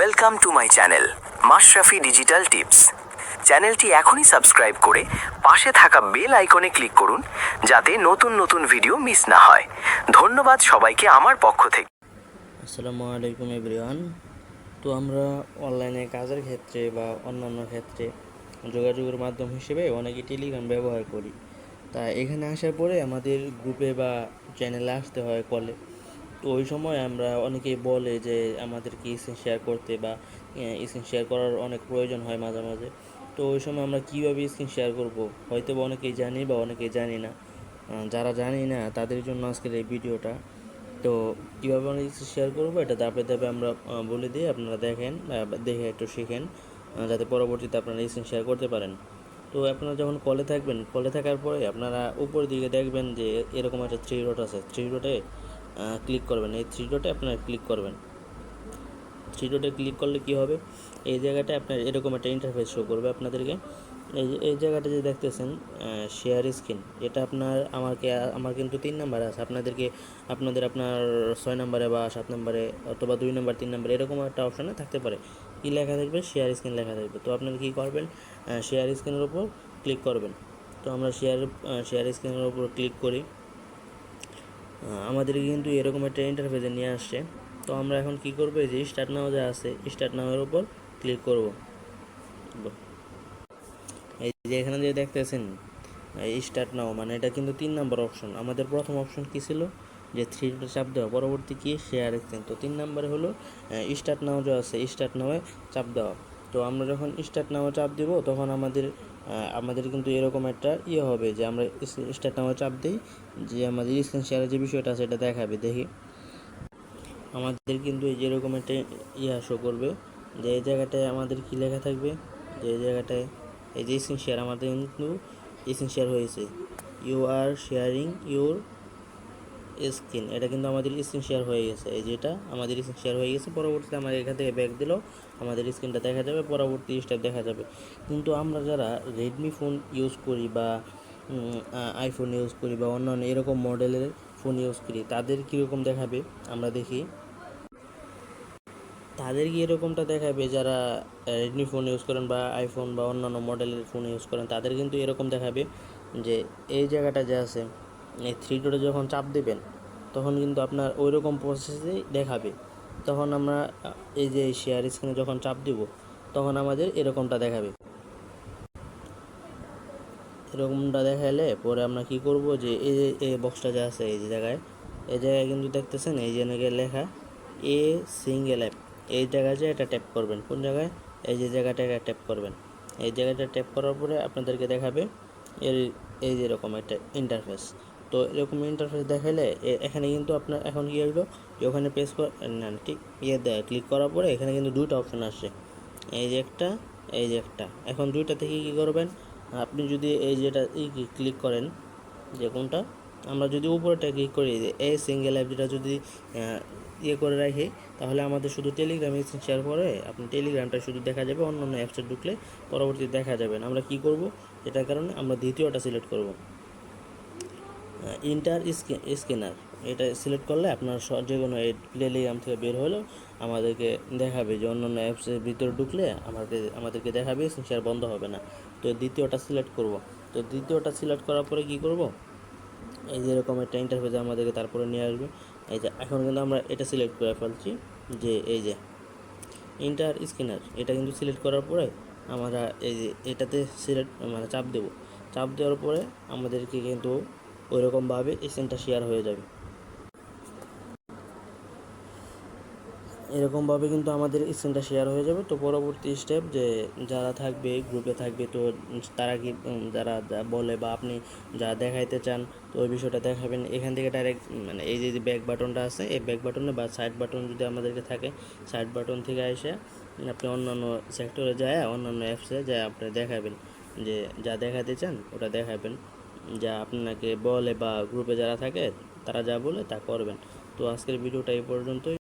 Welcome to my channel Mashrafe digital tips. চ্যানেলটি এখনই subscribe করে পাশে থাকা বেল আইকনে ক্লিক করুন যাতে নতুন নতুন ভিডিও মিস না হয়। ধন্যবাদ সবাইকে আমার পক্ষ থেকে। আসসালামু আলাইকুম এভরিওয়ান। তো আমরা অনলাইনে কাজের ক্ষেত্রে বা অন্যান্য ক্ষেত্রে যোগাযোগের মাধ্যম হিসেবে অনেকে টেলিগ্রাম ব্যবহার করি। তা এখানে আসার পরে আমাদের গ্রুপে বা চ্যানেলে আসতে হয় কলে। তো ওই সময় আমরা অনেকেই বলে যে আমাদেরকে স্ক্রিন শেয়ার করতে বা স্ক্রিন শেয়ার করার অনেক প্রয়োজন হয় মাঝে মাঝে। তো ওই সময় আমরা কীভাবে স্ক্রিন শেয়ার করবো হয়তো বা অনেকেই জানি বা অনেকেই জানি না। যারা জানি না তাদের জন্য আজকের এই ভিডিওটা। তো কীভাবে আমরা শেয়ার করবো এটা ধাপে ধাপে আমরা বলে দিই, আপনারা দেখেন, দেখে একটু শিখেন, যাতে পরবর্তীতে আপনারা স্ক্রিন শেয়ার করতে পারেন। তো আপনারা যখন কলে থাকবেন, কলে থাকার পরে আপনারা উপরের দিকে দেখবেন যে এরকম একটা থ্রি ডট আছে, থ্রি ডটে ক্লিক করবেন। এই থ্রি ডটে আপনারা ক্লিক করবেন। থ্রি ডটে ক্লিক করলে কী হবে, এই জায়গাটায় আপনার এরকম একটা ইন্টারফেস শো করবে আপনাদেরকে। এই জায়গাটা যে দেখতেছেন শেয়ার স্ক্রিন, এটা আমার কিন্তু 3 নাম্বার আছে, আপনার 6 নম্বরে বা 7 নম্বরে অথবা 2 নম্বর 3 নম্বরে এরকম একটা অপশানে থাকতে পারে। কী লেখা থাকবে, শেয়ার স্ক্রিন লেখা থাকবে। তো আপনারা কী করবেন, শেয়ার স্ক্রিনের উপর ক্লিক করবেন। তো আমরা শেয়ার স্ক্রিনের উপর ক্লিক করি। আমাদেরকে কিন্তু এরকম একটা ইন্টারফেসে নিয়ে আসছে। তো আমরা এখন কি করব, এই যে স্টার্ট নাও যা আছে, স্টার্ট নাওয়ের উপর ক্লিক করব। এই যে এখানে যে দেখতেছেন স্টার্ট নাও, মানে এটা কিন্তু 3 নম্বর অপশন। আমাদের প্রথম অপশন কি ছিল, যে থ্রি ডটে চাপ দেওয়া, পরবর্তী কি শেয়ার স্ক্রিন। তো 3 নম্বরে হলো স্টার্ট নাও যা আছে, স্টার্ট নাওয়ে চাপ দেওয়া। তো আমরা যখন স্টার্ট নাও চাপ দিব তখন আমাদের কিন্তু এরকম একটা হবে যে আমরা স্টার্ট নাও চাপ দিই, যে আমাদের স্ক্রিন শেয়ারের যে বিষয়টা আছে এটা দেখাবে। দেখি আমাদের কিন্তু এই যেরকম একটা শো করবে, যে এই জায়গাটায় আমাদের কী লেখা থাকবে, যে এই জায়গাটায় এই যে স্ক্রিন শেয়ার, আমাদের কিন্তু স্ক্রিন শেয়ার হয়েছে, you are sharing your screen, এটা কিন্তু আমাদের স্ক্রিন শেয়ার হয়ে গেছে। এই যেটা আমাদের স্ক্রিন শেয়ার হয়ে গেছে, পরবর্তীতে আমাদের এখান থেকে ব্যাক দিলেও আমাদের স্ক্রিনটা দেখা যাবে, পরবর্তী স্টেপ দেখা যাবে। কিন্তু আমরা যারা রেডমি ফোন ইউজ করি বা আইফোন ইউজ করি বা অন্যান্য এরকম মডেলের ফোন ইউজ করি, তাদের কীরকম দেখাবে আমরা দেখি। তাদের কি এরকমটা দেখাবে, যারা রেডমি ফোন ইউজ করেন বা আইফোন বা অন্যান্য মডেলের ফোন ইউজ করেন তাদের কিন্তু এরকম দেখাবে, যে এই জায়গাটা যে আছে এই থ্রি ডটে যখন চাপ দেবেন তখন কিন্তু আপনার ওই রকম প্রসেসেই দেখাবে। তখন আমরা এই যে শেয়ার স্ক্রিনে যখন চাপ দিব তখন আমাদের এরকমটা দেখাবে। এরকমটা দেখালে পরে আমরা কি করব, যে এই বক্সটা যে আছে এই জায়গায় কিন্তু দেখতেছেন এই যে লেখা এ সিঙ্গেল অ্যাপ, এই জায়গায় যে এটা ট্যাপ করবেন। কোন জায়গায়, এই যে জায়গাটা ট্যাপ করবেন। এই জায়গাটা ট্যাপ করার পরে আপনাদেরকে দেখাবে এই যে এরকম একটা ইন্টারফেস। তো এরকম ইন্টারফেস দেখালে এখানে কিন্তু আপনার এখন কী হলো, যে ওখানে প্রেস না ঠিক ক্লিক করার পরে এখানে কিন্তু দুইটা অপশান আসছে, এই যে একটা, এই যে একটা। এখন দুইটা থেকে কী করবেন, আপনি যদি এই যেটা ক্লিক করেন, যে কোনটা, আমরা যদি উপরেটা ক্লিক করি, যে এই সিঙ্গেল অ্যাপ যেটা যদি করে রাখি, তাহলে আমাদের শুধু টেলিগ্রামে শেয়ার করে আপনি টেলিগ্রামটা শুধু দেখা যাবে, অন্যান্য অ্যাপসে ঢুকলে পরবর্তীতে দেখা যাবে না। আমরা কি করব, এটার কারণে আমরা দ্বিতীয়টা সিলেক্ট করব, ইন্টার স্ক্যানার। এটা সিলেক্ট করলে আপনার যে কোনো টেলিগ্রাম থেকে বের হলেও আমাদেরকে দেখাবে, যে অন্যান্য অ্যাপসের ভিতরে ঢুকলে আমাদেরকে দেখাবে, শেয়ার বন্ধ হবে না। তো দ্বিতীয়টা সিলেক্ট করব। তো দ্বিতীয়টা সিলেক্ট করার পরে কি করব, এই যে এরকম একটা ইন্টারফেসে আমাদেরকে তারপরে নিয়ে আসবে। এই যে এখন কিন্তু আমরা এটা সিলেক্ট করে ফেলছি, যে এই যে ইন্টার স্ক্যানার, এটা কিন্তু সিলেক্ট করার পরে আমরা এই যে এটাতে মানে চাপ দেব। চাপ দেওয়ার পরে আমাদেরকে কিন্তু ওইরকমভাবে স্ক্রিনটা শেয়ার হয়ে যাবে। এরকমভাবে কিন্তু আমাদের স্ক্রিনটা শেয়ার হয়ে যাবে। তো পরবর্তী স্টেপ, যে যারা থাকবে গ্রুপে থাকবে, তো তারা কি যারা বলে বা আপনি যা দেখাইতে চান, তো ওই বিষয়টা দেখাবেন। এখান থেকে ডাইরেক্ট মানে এই যে ব্যাক বাটনটা আছে, এই ব্যাক বাটনে বা সাইড বাটন যদি আমাদেরকে থাকে, সাইড বাটন থেকে এসে আপনি অন্যান্য সেক্টরে যায়, অন্যান্য অ্যাপসে যায় আপনি দেখাবেন, যে যা দেখাতে চান ওটা দেখাবেন, যা আপনাকে বলে বা গ্রুপে যারা থাকে তারা যা বলে তা করবেন। তো আজকের ভিডিওটা এই পর্যন্তই।